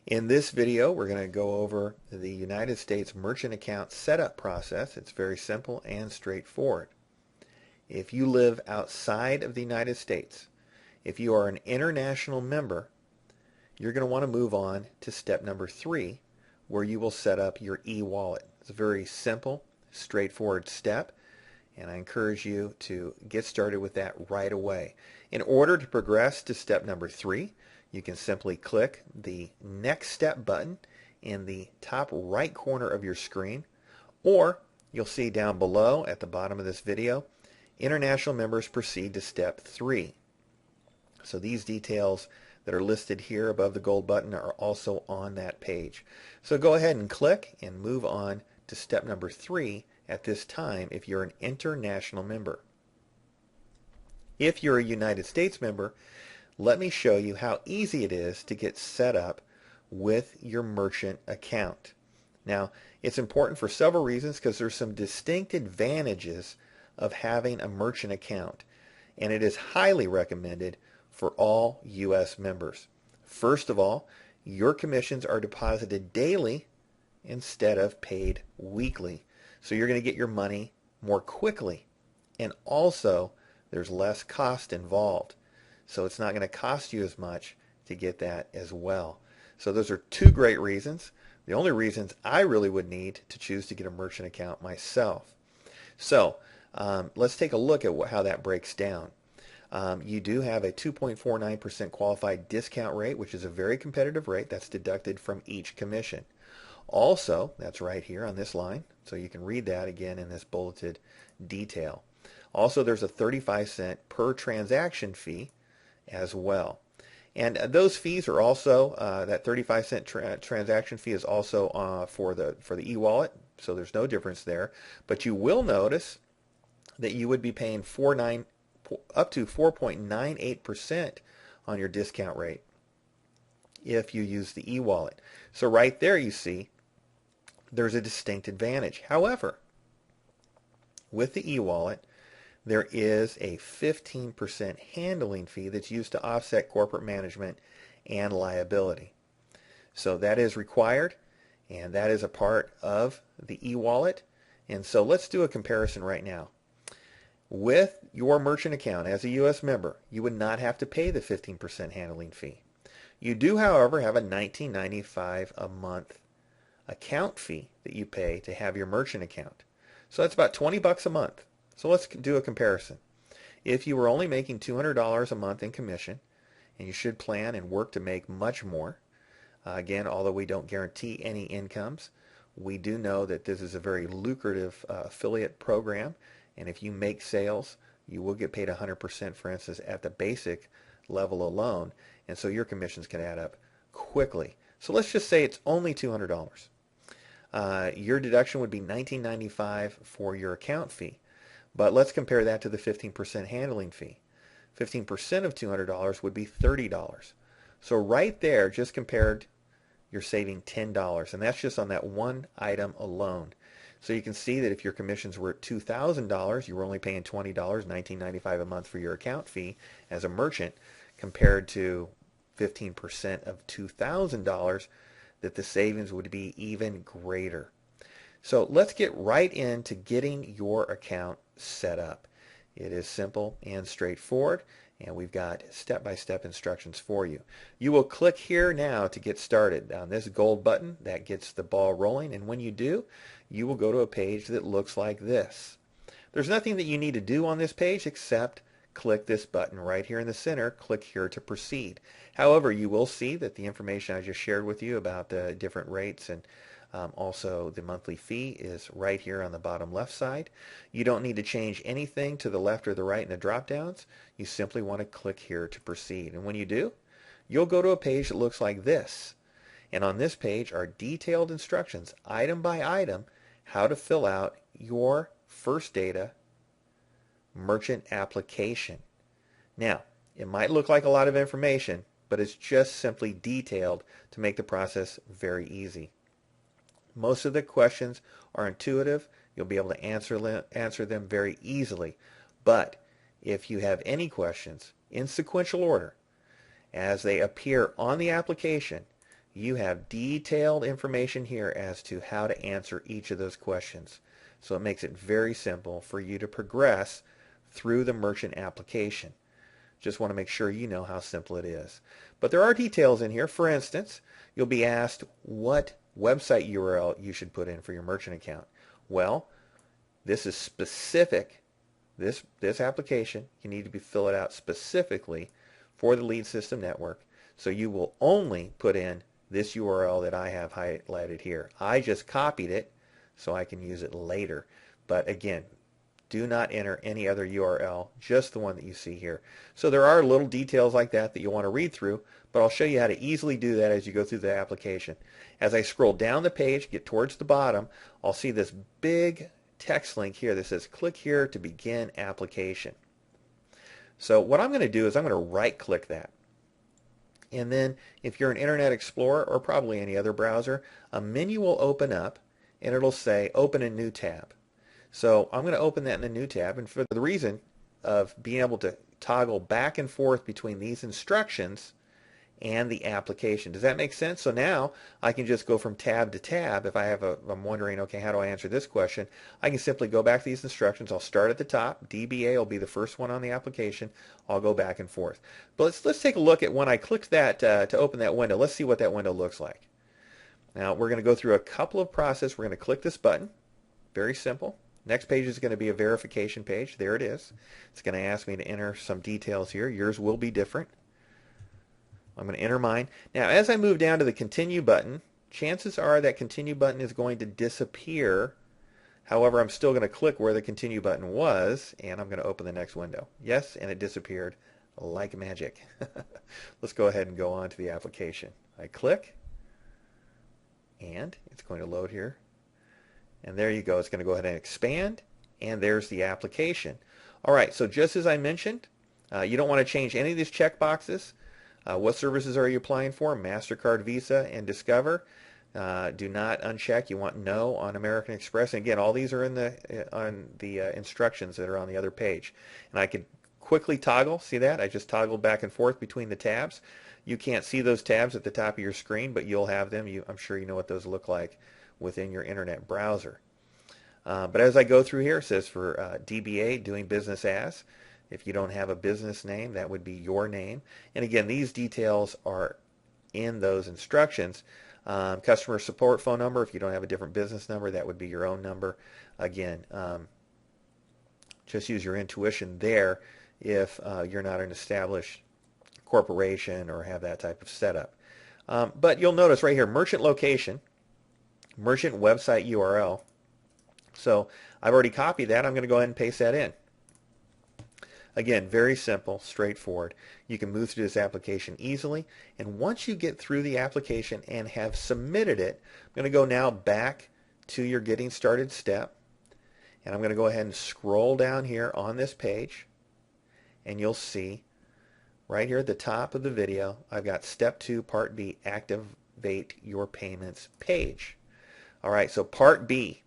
In this video, we're going to go over the United States merchant account setup process. It's very simple and straightforward. If you live outside of the United States, if you are an international member, you're going to want to move on to step number 3, where you will set up your e-wallet. It's a very simple, straightforward step, and I encourage you to get started with that right away. In order to progress to step number 3, you can simply click the Next Step button in the top right corner of your screen, or you'll see down below at the bottom of this video, international members proceed to step 3. So these details that are listed here above the gold button are also on that page. So go ahead and click and move on to step number 3 at this time if you're an international member. If you're a United States member, let me show you how easy it is to get set up with your merchant account. Now, it's important for several reasons because there's some distinct advantages of having a merchant account, and it is highly recommended for all U.S. members. First of all, your commissions are deposited daily instead of paid weekly. So you're going to get your money more quickly, and also there's less cost involved. So it's not going to cost you as much to get that as well. So those are two great reasons. The only reasons I really would need to choose to get a merchant account myself. So let's take a look at how that breaks down. You do have a 2.49% qualified discount rate, which is a very competitive rate. That's deducted from each commission. Also, that's right here on this line, so you can read that again in this bulleted detail. Also, there's a 35-cent per transaction fee as well. And those fees are also, that 35-cent transaction fee is also for the e-wallet, so there's no difference there. But you will notice that you would be paying up to 4.98% on your discount rate if you use the e-wallet. So right there you see there's a distinct advantage. However, with the e-wallet, there is a 15% handling fee that's used to offset corporate management and liability. So that is required, and that is a part of the e-wallet. And so let's do a comparison right now. With your merchant account as a U.S. member, you would not have to pay the 15% handling fee. You do, however, have a $19.95 a month account fee that you pay to have your merchant account. So that's about $20 a month. So let's do a comparison. If you were only making $200 a month in commission, and you should plan and work to make much more, again, although we don't guarantee any incomes, we do know that this is a very lucrative affiliate program, and if you make sales, you will get paid 100%, for instance, at the basic level alone, and so your commissions can add up quickly. So let's just say it's only $200. Your deduction would be $19.95 for your account fee. But let's compare that to the 15% handling fee. 15% of $200 would be $30. So right there, just compared, you're saving $10. And that's just on that one item alone. So you can see that if your commissions were at $2,000, you were only paying $20, $19.95 a month for your account fee as a merchant, compared to 15% of $2,000, that the savings would be even greater. So let's get right into getting your account set up. It is simple and straightforward, and we've got step-by-step instructions for you. You will click here now to get started on this gold button. That gets the ball rolling, and when you do, you will go to a page that looks like this. There's nothing that you need to do on this page except click this button right here in the center. Click here to proceed. However, you will see that the information I just shared with you about the different rates and also the monthly fee is right here on the bottom left side. You don't need to change anything to the left or the right in the drop downs. You simply want to click here to proceed. And when you do, you'll go to a page that looks like this. And on this page are detailed instructions, item by item, how to fill out your First Data merchant application. Now, it might look like a lot of information, but it's just simply detailed to make the process very easy. Most of the questions are intuitive. You'll be able to answer them very easily. But if you have any questions in sequential order as they appear on the application, you have detailed information here as to how to answer each of those questions. So it makes it very simple for you to progress through the merchant application. Just want to make sure you know how simple it is. But there are details in here. For instance, you'll be asked what website URL you should put in for your merchant account. Well, this is specific. This application, you need to fill it out specifically for the Lead System Network. So you will only put in this URL that I have highlighted here. I just copied it so I can use it later. But again, do not enter any other URL, just the one that you see here. So there are little details like that that you'll want to read through, but I'll show you how to easily do that as you go through the application. As I scroll down the page, get towards the bottom, I'll see this big text link here that says click here to begin application. So what I'm going to do is I'm going to right click that. And then if you're an Internet Explorer or probably any other browser, a menu will open up and it'll say open a new tab. So I'm going to open that in a new tab, and for the reason of being able to toggle back and forth between these instructions and the application. Does that make sense? So now I can just go from tab to tab. If I'm wondering, okay, how do I answer this question? I can simply go back to these instructions. I'll start at the top. DBA will be the first one on the application. I'll go back and forth. But let's take a look at when I clicked that to open that window. Let's see what that window looks like. Now we're going to go through a couple of processes. We're going to click this button. Very simple. Next page is going to be a verification page. There it is. It's going to ask me to enter some details here. Yours will be different. I'm going to enter mine. Now, as I move down to the continue button, chances are that continue button is going to disappear. However, I'm still going to click where the continue button was, and I'm going to open the next window. Yes, and it disappeared like magic. Let's go ahead and go on to the application. I click, and it's going to load here. And there you go. It's going to go ahead and expand, and there's the application. All right, so just as I mentioned, you don't want to change any of these checkboxes. What services are you applying for? MasterCard, Visa, and Discover. Do not uncheck. You want no on American Express. And again, all these are in the instructions that are on the other page. And I can quickly toggle. See that? I just toggled back and forth between the tabs. You can't see those tabs at the top of your screen, but you'll have them. I'm sure you know what those look like within your internet browser. But as I go through here, it says for DBA, doing business as. If you don't have a business name, that would be your name. And again, these details are in those instructions. Customer support phone number, if you don't have a different business number, that would be your own number. Again, just use your intuition there if you're not an established corporation or have that type of setup. But you'll notice right here, merchant location, merchant website URL. So I've already copied that. I'm going to go ahead and paste that in. Again, very simple, straightforward. You can move through this application easily. And once you get through the application and have submitted it, I'm going to go now back to your getting started step. And I'm going to go ahead and scroll down here on this page. And you'll see right here at the top of the video, I've got step 2, part B, activate your payments page. All right, so part B.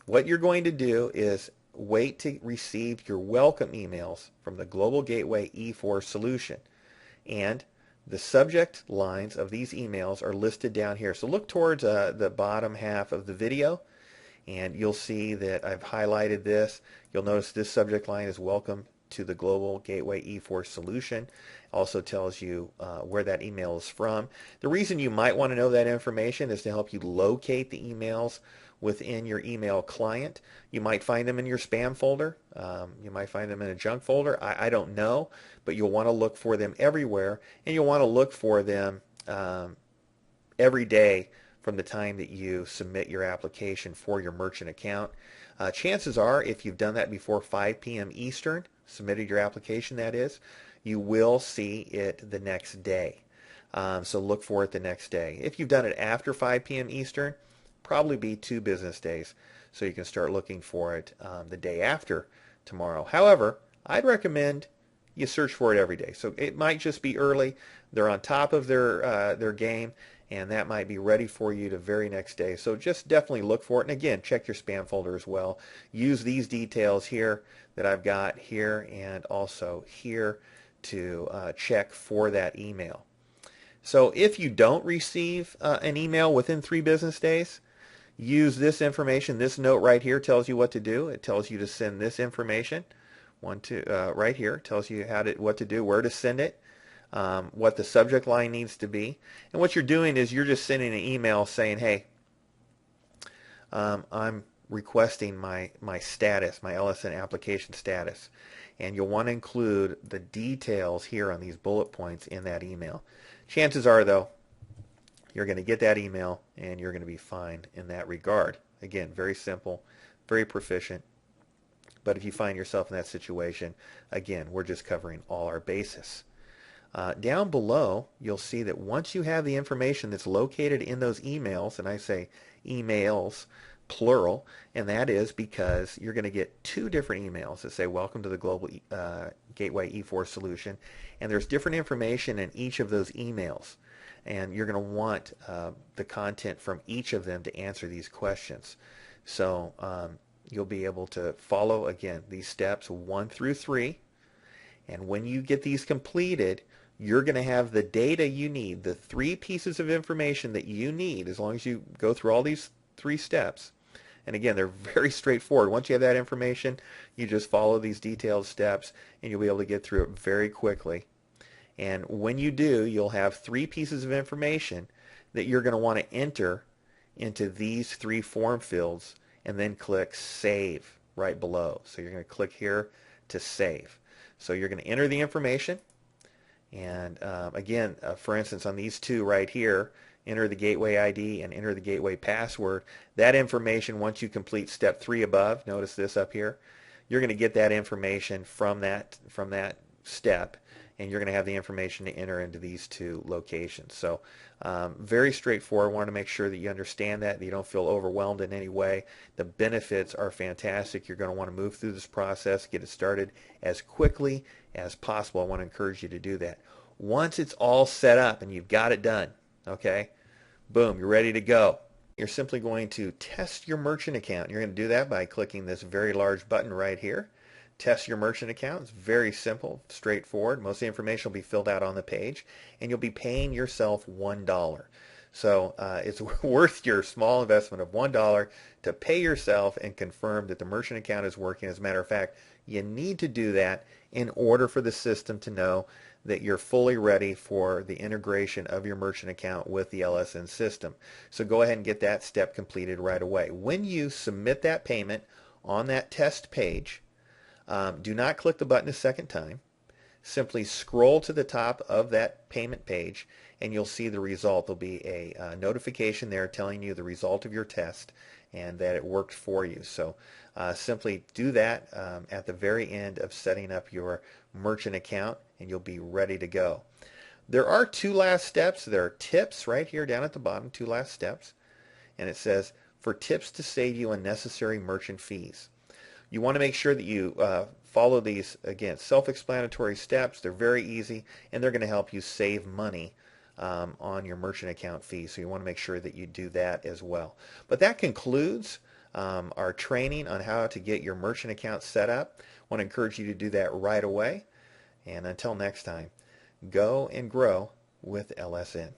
What you're going to do is wait to receive your welcome emails from the Global Gateway E4 solution. And the subject lines of these emails are listed down here. So look towards the bottom half of the video, and you'll see that I've highlighted this. You'll notice this subject line is welcome to the Global Gateway E4 solution. Also tells you where that email is from. The reason you might want to know that information is to help you locate the emails within your email client. You might find them in your spam folder. You might find them in a junk folder. I don't know, but you'll want to look for them everywhere, and you'll want to look for them every day from the time that you submit your application for your merchant account. Chances are, if you've done that before 5 p.m. Eastern, submitted your application that is, you will see it the next day. So look for it the next day. If you've done it after 5 p.m. Eastern, probably be 2 business days, so you can start looking for it the day after tomorrow. However, I'd recommend you search for it every day. So it might just be early. They're on top of their game, and that might be ready for you the very next day. So just definitely look for it. And again, check your spam folder as well. Use these details here that I've got here and also here to check for that email. So if you don't receive an email within 3 business days, use this information. This note right here tells you what to do. It tells you to send this information. Right here tells you what to do, where to send it, what the subject line needs to be. And what you're doing is you're just sending an email saying, hey, I'm requesting my status, my LSN application status. And you'll want to include the details here on these bullet points in that email. Chances are, though, you're going to get that email and you're going to be fine in that regard. Again, very simple, very proficient. But if you find yourself in that situation, again, we're just covering all our bases. Down below, you'll see that once you have the information that's located in those emails, and I say emails, plural, and that is because you're going to get 2 different emails that say, welcome to the Global Gateway E4 solution, and there's different information in each of those emails. And you're going to want the content from each of them to answer these questions. So you'll be able to follow, again, these steps 1 through 3. And when you get these completed, you're going to have the data you need, the 3 pieces of information that you need, as long as you go through all these 3 steps. And again, they're very straightforward. Once you have that information, you just follow these detailed steps, and you'll be able to get through it very quickly. And when you do, you'll have 3 pieces of information that you're going to want to enter into these 3 form fields, and then click Save right below. So you're going to click here to save. So you're going to enter the information, and again, for instance, on these 2 right here, enter the gateway ID and enter the gateway password. That information, once you complete step 3 above, notice this up here, you're going to get that information from that step, and you're going to have the information to enter into these 2 locations. So very straightforward. I want to make sure that you understand that you don't feel overwhelmed in any way. The benefits are fantastic. You're going to want to move through this process, get it started as quickly as possible. I want to encourage you to do that. Once it's all set up and you've got it done, okay, boom, you're ready to go. You're simply going to test your merchant account. You're going to do that by clicking this very large button right here. Test your merchant account. It's very simple, straightforward. Most of the information will be filled out on the page, and you'll be paying yourself $1. So it's worth your small investment of $1 to pay yourself and confirm that the merchant account is working. As a matter of fact, you need to do that in order for the system to know that you're fully ready for the integration of your merchant account with the LSN system. So go ahead and get that step completed right away. When you submit that payment on that test page, do not click the button a second time. Simply scroll to the top of that payment page and you'll see the result. There'll be a notification there telling you the result of your test and that it worked for you. So simply do that at the very end of setting up your merchant account, and you'll be ready to go. There are 2 last steps. There are tips right here down at the bottom, 2 last steps. And it says, for tips to save you unnecessary merchant fees. You want to make sure that you follow these, again, self-explanatory steps. They're very easy, and they're going to help you save money on your merchant account fees. So you want to make sure that you do that as well. But that concludes our training on how to get your merchant account set up. I want to encourage you to do that right away. And until next time, go and grow with LSN.